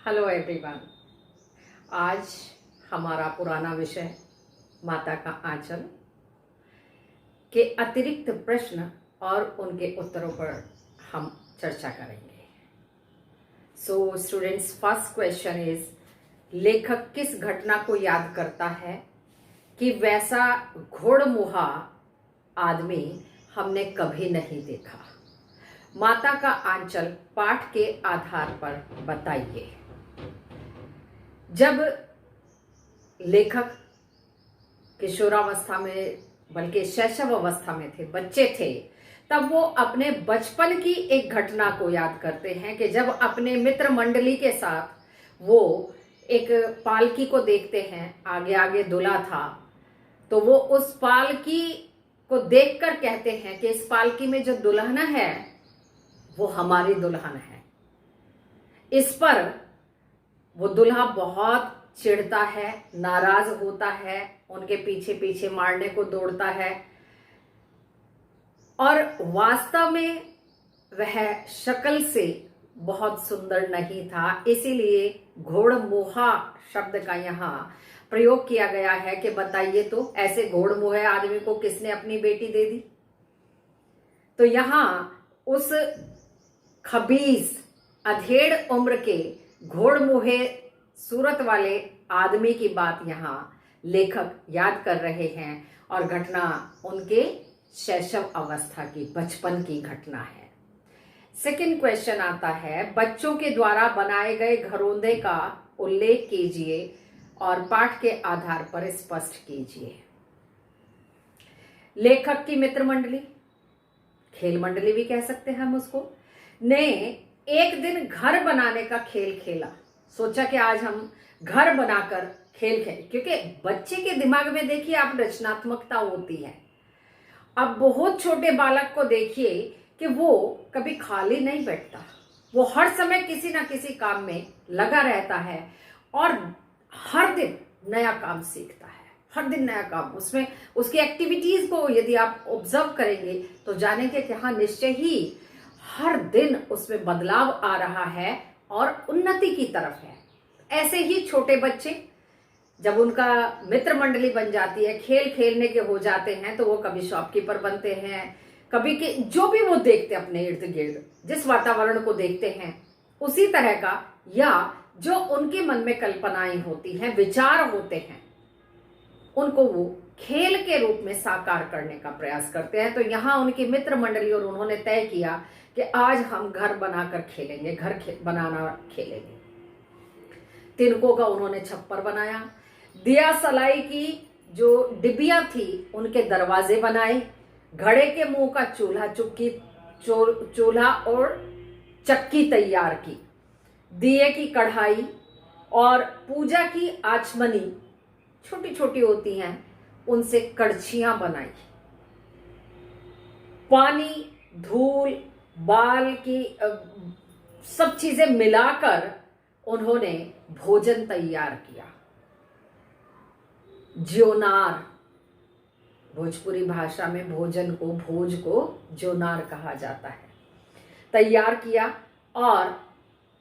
Hello everyone. आज हमारा पुराना विषय माता का आंचल के अतिरिक्त प्रश्न और उनके उत्तरों पर हम चर्चा करेंगे। So students, first question is, लेखक किस घटना को याद करता है कि वैसा घोड़मुहा आदमी हमने कभी नहीं देखा? माता का आंचल पाठ के आधार पर बताइए। जब लेखक किशोरावस्था में, बल्कि शैशव अवस्था में थे, बच्चे थे, तब वो अपने बचपन की एक घटना को याद करते हैं कि जब अपने मित्र मंडली के साथ वो एक पालकी को देखते हैं, आगे आगे दूल्हा था, तो वो उस पालकी को देखकर कहते हैं कि इस पालकी में जो दुल्हन है वो हमारी दुल्हन है। इस पर वो दूल्हा बहुत चिढ़ता है, नाराज होता है, उनके पीछे पीछे मारने को दौड़ता है और वास्तव में वह शक्ल से बहुत सुंदर नहीं था। इसीलिए घोड़मुहा शब्द का यहाँ प्रयोग किया गया है कि बताइए तो ऐसे घोड़मुहे आदमी को किसने अपनी बेटी दे दी। तो यहाँ उस खबीस अधेड़ उम्र के घोड़मुहे सूरत वाले आदमी की बात यहाँ लेखक याद कर रहे हैं और घटना उनके शैशव अवस्था की, बचपन की घटना है। सेकंड क्वेश्चन आता है, बच्चों के द्वारा बनाए गए घरौंदे का उल्लेख कीजिए और पाठ के आधार पर स्पष्ट कीजिए। लेखक की मित्र मंडली, खेल मंडली भी कह सकते हैं हम उसको, ने एक दिन घर बनाने का खेल खेला। सोचा कि आज हम घर बनाकर खेल खेलें, क्योंकि बच्चे के दिमाग में देखिए आप रचनात्मकता होती है। अब बहुत छोटे बालक को देखिए कि वो कभी खाली नहीं बैठता, वो हर समय किसी ना किसी काम में लगा रहता है और हर दिन नया काम सीखता है, हर दिन नया काम। उसमें उसकी एक्टिविटीज को यदि आप ऑब्जर्व करेंगे तो जानेंगे कि हाँ, निश्चय ही हर दिन उसमें बदलाव आ रहा है और उन्नति की तरफ है। ऐसे ही छोटे बच्चे जब उनका मित्र मंडली बन जाती है, खेल खेलने के हो जाते हैं, तो वो कभी शॉपकीपर बनते हैं, कभी के जो भी वो देखते हैं अपने इर्द गिर्द, जिस वातावरण को देखते हैं उसी तरह का, या जो उनके मन में कल्पनाएं होती हैं, विचार होते हैं, उनको वो खेल के रूप में साकार करने का प्रयास करते हैं। तो यहाँ उनकी मित्र मंडली और उन्होंने तय किया कि आज हम घर बनाकर खेलेंगे, बनाना खेलेंगे। तिनकों का उन्होंने छप्पर बनाया, दिया सलाई की जो डिबिया थी उनके दरवाजे बनाए, घड़े के मुंह का चूल्हा और चक्की तैयार की, दिए की कढ़ाई और पूजा की आचमनी छोटी छोटी होती हैं उनसे कड़छियां बनाई, पानी, धूल, बाल की सब चीजें मिलाकर उन्होंने भोजन तैयार किया। ज्योनार, भोजपुरी भाषा में भोजन को, भोज को ज्योनार कहा जाता है, तैयार किया और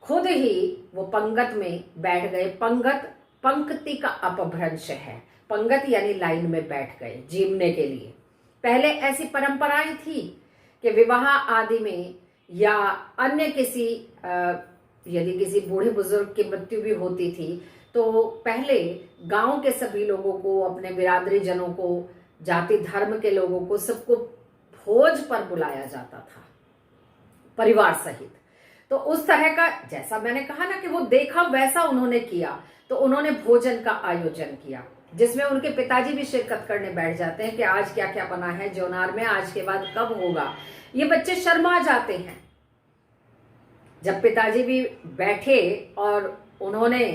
खुद ही वो पंगत में बैठ गए। पंगत पंक्ति का अपभ्रंश है, पंगत यानी लाइन में बैठ गए जीवने के लिए। पहले ऐसी परंपराएं थी कि विवाह आदि में या अन्य किसी यदि किसी बूढ़े बुजुर्ग की मृत्यु भी होती थी तो पहले गांव के सभी लोगों को, अपने बिरादरी जनों को, जाति धर्म के लोगों को, सबको भोज पर बुलाया जाता था परिवार सहित। तो उस तरह का, जैसा मैंने कहा ना कि वो देखा वैसा उन्होंने किया, तो उन्होंने भोजन का आयोजन किया जिसमें उनके पिताजी भी शिरकत करने बैठ जाते हैं कि आज क्या क्या बना है ज्योनार में, आज के बाद कब होगा। ये बच्चे शर्मा जाते हैं। जब पिताजी भी बैठे और उन्होंने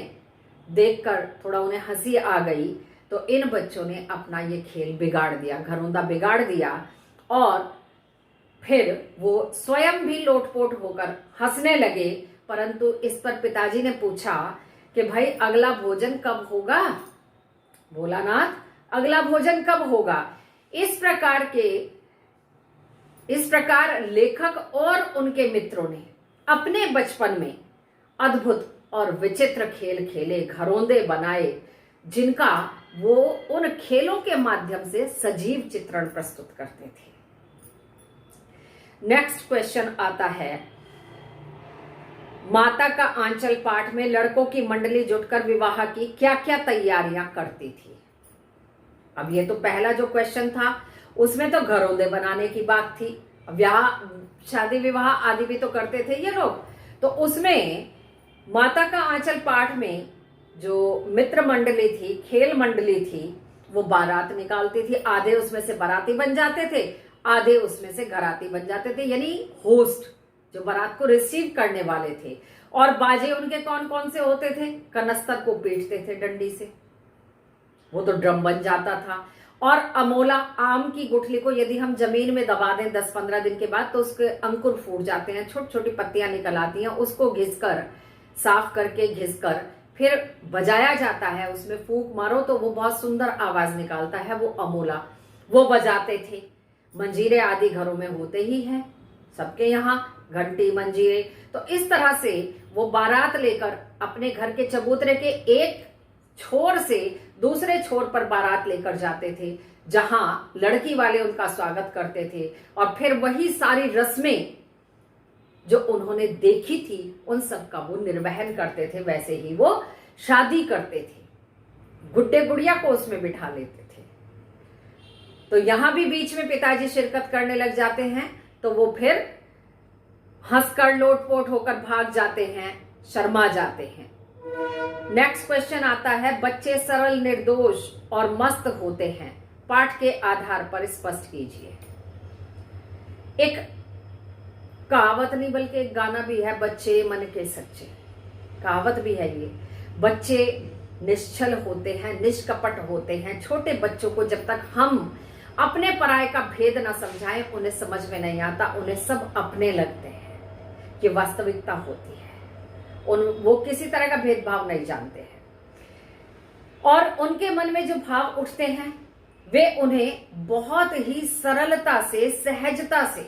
देखकर थोड़ा उन्हें हंसी आ गई, तो इन बच्चों ने अपना ये खेल बिगाड़ दिया, घरौंदा बिगाड़ दिया और फिर वो स्वयं भी लोटपोट होकर हंसने लगे। परंतु इस पर पिताजी ने पूछा कि भाई अगला भोजन कब होगा? भोलानाथ, अगला भोजन कब होगा? इस प्रकार लेखक और उनके मित्रों ने अपने बचपन में अद्भुत और विचित्र खेल खेले, घरौंदे बनाए, जिनका वो उन खेलों के माध्यम से सजीव चित्रण प्रस्तुत करते थे। नेक्स्ट क्वेश्चन आता है, माता का आंचल पाठ में लड़कों की मंडली जुटकर विवाह की क्या क्या तैयारियां करती थी। अब ये तो पहला जो क्वेश्चन था उसमें तो घरौंदे बनाने की बात थी, ब्याह शादी विवाह आदि भी तो करते थे ये लोग। तो उसमें माता का आंचल पाठ में जो मित्र मंडली थी, खेल मंडली थी, वो बारात निकालती थी। आधे उसमें से बाराती बन जाते थे, आधे उसमें से घराती बन जाते थे, यानी होस्ट जो बारात को रिसीव करने वाले थे। और बाजे उनके कौन कौन से होते थे? कनस्तर को पीटते थे डंडी से, वो तो ड्रम बन जाता था। और अमोला, आम की गुठली को यदि हम जमीन में दबा दें 10-15 दिन के बाद तो उसके अंकुर फूट जाते हैं, छोटी छोटी पत्तियां निकल आती हैं, उसको घिसकर, साफ करके घिसकर फिर बजाया जाता है। उसमें फूंक मारो तो वो बहुत सुंदर आवाज निकालता है, वो अमोला, वो बजाते थे। मंजीरे आदि घरों में होते ही हैं सबके यहाँ, घंटी मंजीरे। तो इस तरह से वो बारात लेकर अपने घर के चबूतरे के एक छोर से दूसरे छोर पर बारात लेकर जाते थे, जहां लड़की वाले उनका स्वागत करते थे। और फिर वही सारी रस्में जो उन्होंने देखी थी उन सब का वो निर्वहन करते थे, वैसे ही वो शादी करते थे। गुड्डे गुड़िया को उसमें बिठा लेते थे। तो यहां भी बीच में पिताजी शिरकत करने लग जाते हैं, तो वो फिर हंसकर लोटपोट होकर भाग जाते हैं, शर्मा जाते हैं। नेक्स्ट क्वेश्चन आता है, बच्चे सरल, निर्दोष और मस्त होते हैं, पाठ के आधार पर स्पष्ट कीजिए। एक कहावत नहीं बल्कि एक गाना भी है, बच्चे मन के सच्चे, कहावत भी है ये। बच्चे निश्चल होते हैं, निष्कपट होते हैं। छोटे बच्चों को जब तक हम अपने पराये का भेद न समझाएं, उन्हें समझ में नहीं आता, उन्हें सब अपने लगते हैं। ये वास्तविकता होती है, वो किसी तरह का भेदभाव नहीं जानते हैं। और उनके मन में जो भाव उठते हैं वे उन्हें बहुत ही सरलता से, सहजता से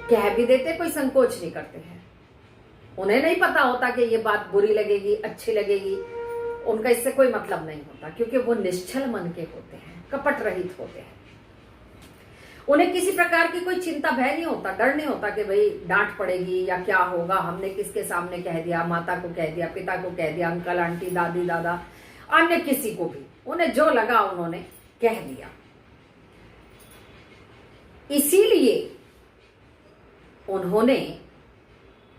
कह भी देते, कोई संकोच नहीं करते हैं। उन्हें नहीं पता होता कि ये बात बुरी लगेगी, अच्छी लगेगी, उनका इससे कोई मतलब नहीं होता, क्योंकि वो निश्चल मन के होते हैं, कपट रहित होते हैं। उन्हें किसी प्रकार की कोई चिंता, भय नहीं होता, डर नहीं होता कि भाई डांट पड़ेगी या क्या होगा, हमने किसके सामने कह दिया, माता को कह दिया, पिता को कह दिया, अंकल आंटी, दादी दादा, अन्य किसी को भी, उन्हें जो लगा उन्होंने कह दिया। इसीलिए उन्होंने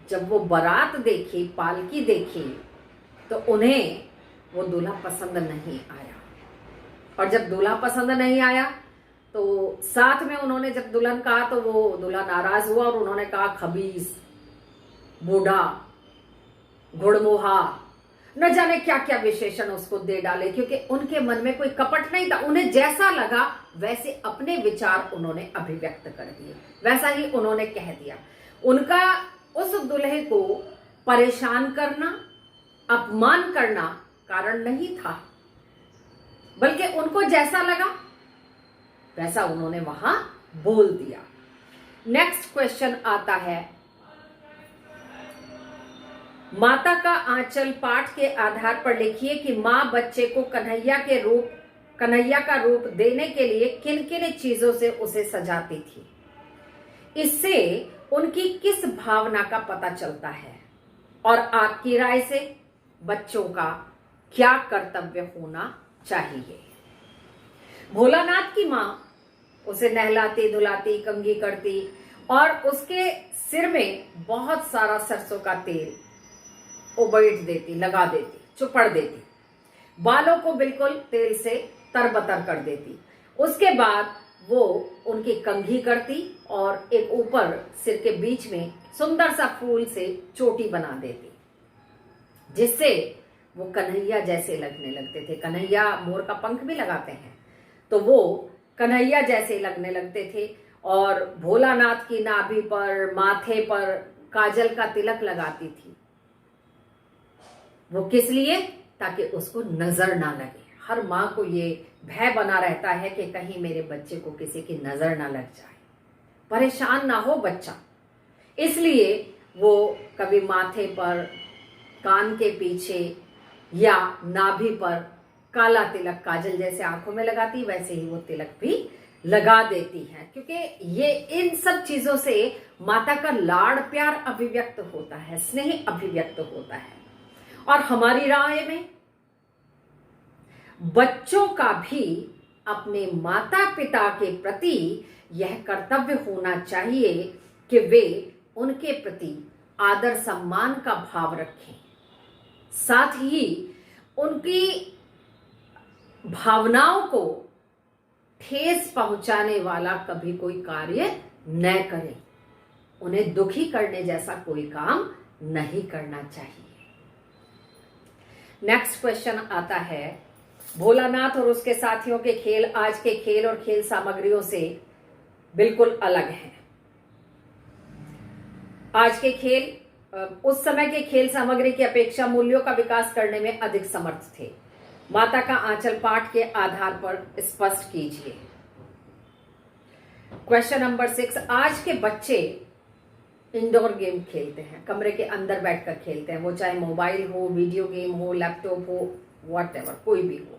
जब वो बारात देखी, पालकी देखी, तो उन्हें वो दूल्हा पसंद नहीं आया। और जब दूल्हा पसंद नहीं आया तो साथ में उन्होंने जब दुल्हन कहा तो वो दूल्हा नाराज हुआ और उन्होंने कहा खबीस, बूढ़ा, घुड़मुहा, न जाने क्या क्या विशेषण उसको दे डाले, क्योंकि उनके मन में कोई कपट नहीं था। उन्हें जैसा लगा वैसे अपने विचार उन्होंने अभिव्यक्त कर दिए, वैसा ही उन्होंने कह दिया। उनका उस दुल्हे को परेशान करना, अपमान करना कारण नहीं था, बल्कि उनको जैसा लगा वैसा उन्होंने वहां बोल दिया। नेक्स्ट क्वेश्चन आता है, माता का आंचल पाठ के आधार पर लिखिए कि मां बच्चे को कन्हैया का रूप देने के लिए किन किन चीजों से उसे सजाती थी। इससे उनकी किस भावना का पता चलता है और आपकी राय से बच्चों का क्या कर्तव्य होना चाहिए। भोलानाथ की मां उसे नहलाती, धुलाती, कंघी करती और उसके सिर में बहुत सारा सरसों का तेल उबेट देती, लगा देती, चुपड़ देती, बालों को बिल्कुल तेल से तरबतर कर देती। उसके बाद वो उनकी कंघी करती और एक ऊपर सिर के बीच में सुंदर सा फूल से चोटी बना देती, जिससे वो कन्हैया जैसे लगने लगते थे। कन्हैया मोर का पंख भी लगाते हैं, तो वो कन्हैया जैसे लगने लगते थे। और भोलानाथ की नाभि पर, माथे पर काजल का तिलक लगाती थी। वो किस लिए? ताकि उसको नजर ना लगे। हर माँ को ये भय बना रहता है कि कहीं मेरे बच्चे को किसी की नजर ना लग जाए, परेशान ना हो बच्चा। इसलिए वो कभी माथे पर, कान के पीछे या नाभि पर काला तिलक, काजल जैसे आंखों में लगाती वैसे ही वो तिलक भी लगा देती हैं, क्योंकि ये इन सब चीजों से माता का लाड़ प्यार अभिव्यक्त होता है, स्नेह अभिव्यक्त होता है। और हमारी राय में बच्चों का भी अपने माता पिता के प्रति यह कर्तव्य होना चाहिए कि वे उनके प्रति आदर सम्मान का भाव रखें, साथ ही उनकी भावनाओं को ठेस पहुंचाने वाला कभी कोई कार्य न करें, उन्हें दुखी करने जैसा कोई काम नहीं करना चाहिए। नेक्स्ट क्वेश्चन आता है, भोलानाथ और उसके साथियों के खेल आज के खेल और खेल सामग्रियों से बिल्कुल अलग हैं। आज के खेल उस समय के खेल सामग्री की अपेक्षा मूल्यों का विकास करने में अधिक समर्थ थे। माता का आंचल पाठ के आधार पर स्पष्ट कीजिए। क्वेश्चन नंबर 6, आज के बच्चे इंडोर गेम खेलते हैं, कमरे के अंदर बैठकर खेलते हैं, वो चाहे मोबाइल हो, वीडियो गेम हो, लैपटॉप हो, व्हाटएवर कोई भी हो।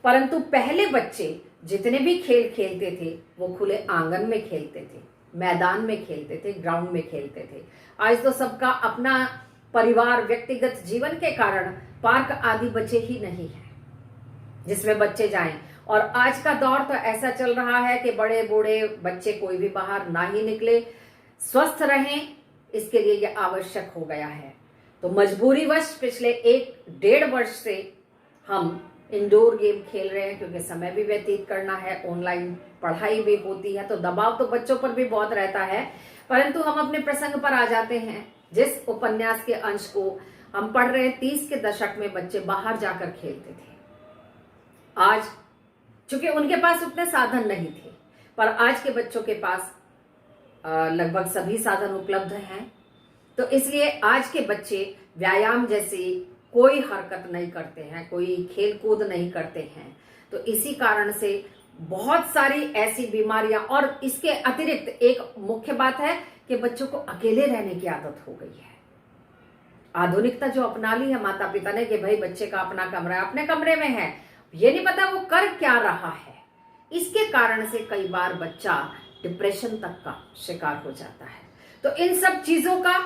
परंतु पहले बच्चे जितने भी खेल खेलते थे वो खुले आंगन में खेलते थे, मैदान में खेलते थे, ग्राउंड में खेलते थे। आज तो सबका अपना परिवार, व्यक्तिगत जीवन के कारण पार्क आदि बचे ही नहीं है जिसमें बच्चे जाएं। और आज का दौर तो ऐसा चल रहा है कि बड़े बूढ़े बच्चे कोई भी बाहर ना ही निकले, स्वस्थ रहें, इसके लिए यह आवश्यक हो गया है। तो मजबूरीवश पिछले 1-1.5 वर्ष से हम इंडोर गेम खेल रहे हैं, क्योंकि समय भी व्यतीत करना है, ऑनलाइन पढ़ाई भी होती है, तो दबाव तो बच्चों पर भी बहुत रहता है। परंतु हम अपने प्रसंग पर आ जाते हैं। जिस उपन्यास के अंश को हम पढ़ रहे हैं, 30 के दशक में बच्चे बाहर जाकर खेलते थे। आज चूंकि उनके पास उतने साधन नहीं थे, पर आज के बच्चों के पास लगभग सभी साधन उपलब्ध हैं, तो इसलिए आज के बच्चे व्यायाम जैसी कोई हरकत नहीं करते हैं, कोई खेल कूद नहीं करते हैं। तो इसी कारण से बहुत सारी ऐसी बीमारियां, और इसके अतिरिक्त एक मुख्य बात है कि बच्चों को अकेले रहने की आदत हो गई है। आधुनिकता जो अपना ली है माता पिता ने कि भाई बच्चे का अपना कमरा है, अपने कमरे में है, ये नहीं पता वो कर क्या रहा है। इसके कारण से कई बार बच्चा डिप्रेशन तक का शिकार हो जाता है। तो इन सब चीजों का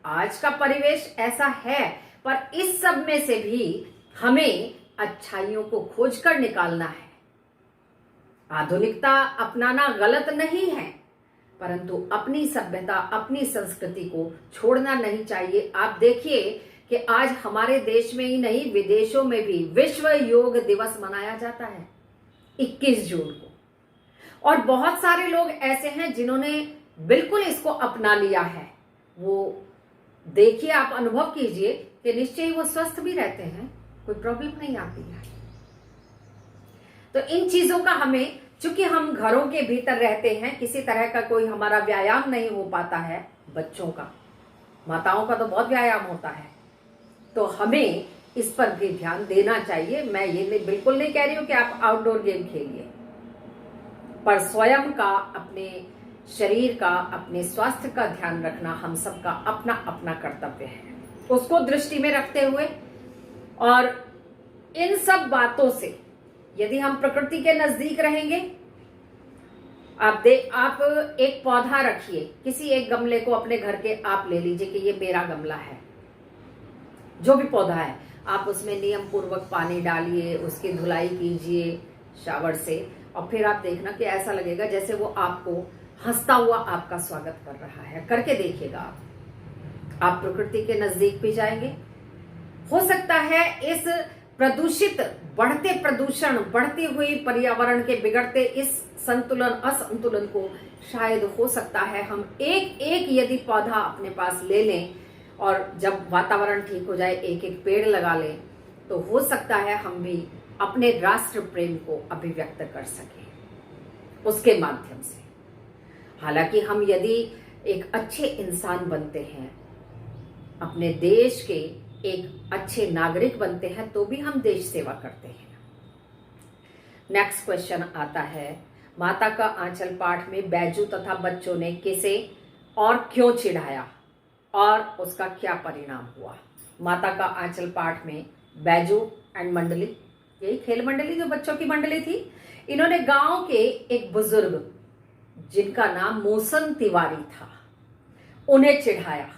आज का परिवेश ऐसा है, पर इस सब में से भी हमें अच्छाइयों को खोजकर निकालना है। आधुनिकता अपनाना गलत नहीं है, परंतु अपनी सभ्यता, अपनी संस्कृति को छोड़ना नहीं चाहिए। आप देखिए कि आज हमारे देश में ही नहीं, विदेशों में भी विश्व योग दिवस मनाया जाता है 21 जून को। और बहुत सारे लोग ऐसे हैं जिन्होंने बिल्कुल इसको अपना लिया है। वो देखिए, आप अनुभव कीजिए कि निश्चय ही वो स्वस्थ भी रहते हैं, कोई प्रॉब्लम नहीं आती है। तो इन चीजों का हमें, चूंकि हम घरों के भीतर रहते हैं, किसी तरह का कोई हमारा व्यायाम नहीं हो पाता है, बच्चों का, माताओं का तो बहुत व्यायाम होता है, तो हमें इस पर भी ध्यान देना चाहिए। मैं ये बिल्कुल नहीं कह रही हूं कि आप आउटडोर गेम खेलिए, पर स्वयं का, अपने शरीर का, अपने स्वास्थ्य का ध्यान रखना हम सबका अपना अपना कर्तव्य है। उसको दृष्टि में रखते हुए और इन सब बातों से यदि हम प्रकृति के नजदीक रहेंगे, आप एक पौधा रखिए, किसी एक गमले को अपने घर के आप ले लीजिए कि ये मेरा गमला है, जो भी पौधा है, आप उसमें नियम पूर्वक पानी डालिए, उसकी धुलाई कीजिए शावर से, और फिर आप देखना कि ऐसा लगेगा जैसे वो आपको हंसता हुआ आपका स्वागत कर रहा है। करके देखिएगा आप प्रकृति के नजदीक भी जाएंगे। हो सकता है इस प्रदूषित, बढ़ते प्रदूषण, बढ़ती हुई पर्यावरण के बिगड़ते इस संतुलन असंतुलन को शायद हो सकता है हम एक यदि पौधा अपने पास ले लें और जब वातावरण ठीक हो जाए एक एक पेड़ लगा लें, तो हो सकता है हम भी अपने राष्ट्र प्रेम को अभिव्यक्त कर सकें उसके माध्यम से। हालांकि हम यदि एक अच्छे इंसान बनते हैं, अपने देश के एक अच्छे नागरिक बनते हैं, तो भी हम देश सेवा करते हैं। नेक्स्ट क्वेश्चन आता है, माता का आंचल पाठ में बैजू तथा बच्चों ने किसे और क्यों चिढ़ाया और उसका क्या परिणाम हुआ। माता का आंचल पाठ में बैजू एंड मंडली, यही खेल मंडली जो बच्चों की मंडली थी, इन्होंने गांव के एक बुजुर्ग जिनका नाम मोसन तिवारी था उन्हें चिढ़ाया।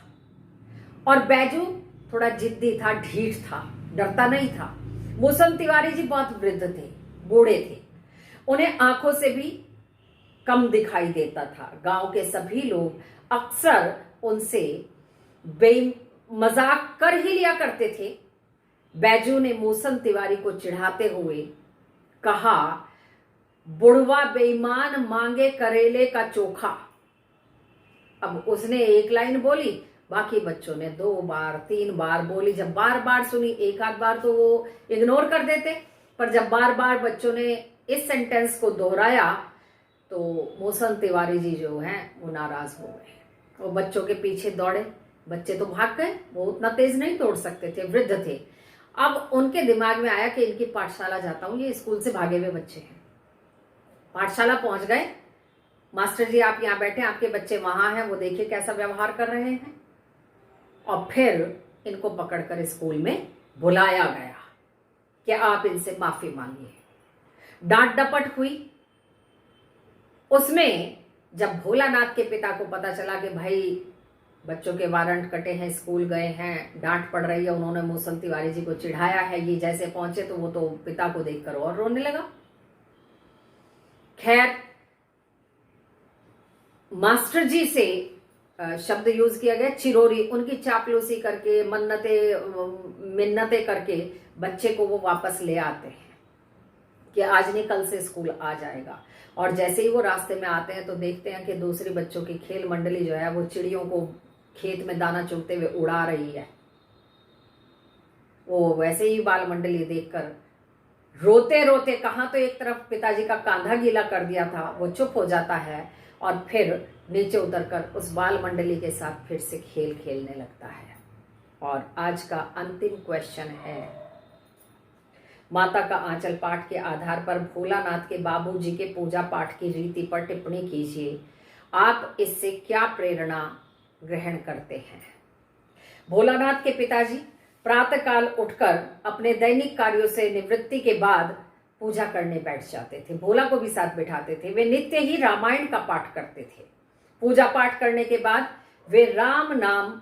और बैजू थोड़ा जिद्दी था, ढीठ था, डरता नहीं था। मोसन तिवारी जी बहुत वृद्ध थे, बूढ़े थे, उन्हें आंखों से भी कम दिखाई देता था। गांव के सभी लोग अक्सर उनसे मजाक कर ही लिया करते थे। बैजू ने मोसन तिवारी को चिढ़ाते हुए कहा, बुढ़वा बेईमान मांगे करेले का चोखा। अब उसने एक लाइन बोली, बाकी बच्चों ने 2 बार 3 बार बोली। जब बार बार सुनी, एक आध बार तो वो इग्नोर कर देते, पर जब बार बार बच्चों ने इस सेंटेंस को दोहराया तो मोसन तिवारी जी जो हैं वो नाराज हो गए। वो बच्चों के पीछे दौड़े, बच्चे तो भाग गए, वो उतना तेज नहीं दौड़ सकते थे, वृद्ध थे। अब उनके दिमाग में आया कि इनकी पाठशाला जाता हूं, ये स्कूल से भागे हुए बच्चे हैं। पाठशाला पहुंच गए, मास्टर जी आप यहाँ बैठे, आपके बच्चे वहां हैं, वो देखिए कैसा व्यवहार कर रहे हैं। और फिर इनको पकड़कर स्कूल में बुलाया गया कि आप इनसे माफी मांगिए। डांट डपट हुई। उसमें जब भोलानाथ के पिता को पता चला कि भाई बच्चों के वारंट कटे हैं, स्कूल गए हैं, डांट पड़ रही है, उन्होंने मोसन तिवारी जी को चिढ़ाया है, ये जैसे पहुंचे तो वो तो पिता को देखकर और रोने लगा। खैर मास्टर जी से शब्द यूज किया गया चिरोरी, उनकी चापलूसी करके मिन्नतें करके बच्चे को वो वापस ले आते हैं कि आज नहीं कल से स्कूल आ जाएगा। और जैसे ही वो रास्ते में आते हैं तो देखते हैं कि दूसरी बच्चों की खेल मंडली जो है वो चिड़ियों को खेत में दाना चुगते हुए उड़ा रही है। वो वैसे ही बाल मंडली देखकर रोते रोते, कहाँ तो एक तरफ पिताजी का कांधा गीला कर दिया था, वो चुप हो जाता है और फिर नीचे उतरकर उस बाल मंडली के साथ फिर से खेल खेलने लगता है। और आज का अंतिम क्वेश्चन है, माता का आंचल पाठ के आधार पर भोलानाथ के बाबूजी के पूजा पाठ की रीति पर टिप्पणी कीजिए। आप इससे क्या प्रेरणा ग्रहण करते हैं? भोलानाथ के पिताजी प्रातःकाल उठकर अपने दैनिक कार्यों से निवृत्ति के बाद पूजा करने बैठ जाते थे। भोला को भी साथ बिठाते थे। वे नित्य ही रामायण का पाठ करते थे। पूजा पाठ करने के बाद वे राम नाम,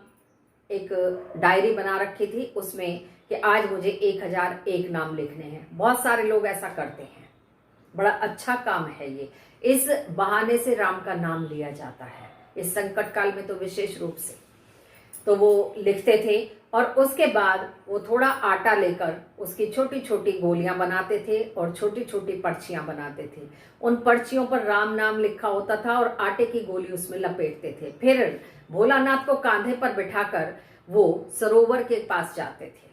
एक डायरी बना रखी थी उसमें कि आज मुझे 1001 नाम लिखने हैं। बहुत सारे लोग ऐसा करते हैं, बड़ा अच्छा काम है ये। इस बहाने से राम का नाम लिया जाता है, इस संकट काल में तो विशेष रूप से। तो वो लिखते थे और उसके बाद वो थोड़ा आटा लेकर उसकी छोटी छोटी गोलियां बनाते थे और छोटी छोटी पर्चियां बनाते थे। उन पर्चियों पर राम नाम लिखा होता था और आटे की गोली उसमें लपेटते थे। फिर भोलानाथ को कांधे पर बिठाकर वो सरोवर के पास जाते थे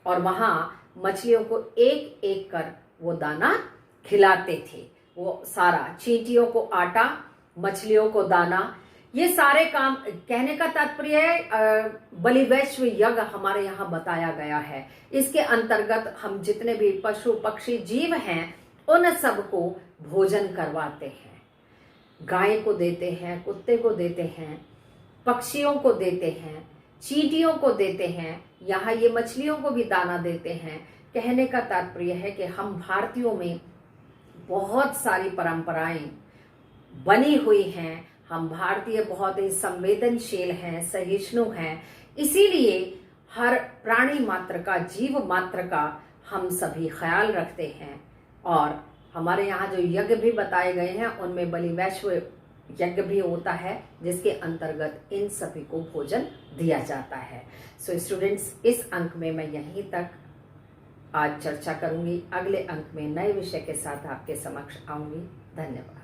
और वहां मछलियों को एक एक कर वो दाना खिलाते थे। वो सारा, चींटियों को आटा, मछलियों को दाना, ये सारे काम। कहने का तात्पर्य है बलिवैश्व यज्ञ हमारे यहाँ बताया गया है। इसके अंतर्गत हम जितने भी पशु पक्षी जीव हैं उन सबको भोजन करवाते हैं। गाय को देते हैं, कुत्ते को देते हैं, पक्षियों को देते हैं, चींटियों को देते हैं, यहाँ ये मछलियों को भी दाना देते हैं। कहने का तात्पर्य है कि हम भारतीयों में बहुत सारी परंपराएं बनी हुई हैं। हम भारतीय बहुत ही संवेदनशील हैं, सहिष्णु हैं। इसीलिए हर प्राणी मात्र का, जीव मात्र का हम सभी ख्याल रखते हैं। और हमारे यहाँ जो यज्ञ भी बताए गए हैं उनमें बलिवैश्व यज्ञ भी होता है जिसके अंतर्गत इन सभी को भोजन दिया जाता है। सो स्टूडेंट्स, इस अंक में मैं यहीं तक आज चर्चा करूंगी। अगले अंक में नए विषय के साथ आपके समक्ष आऊंगी। धन्यवाद।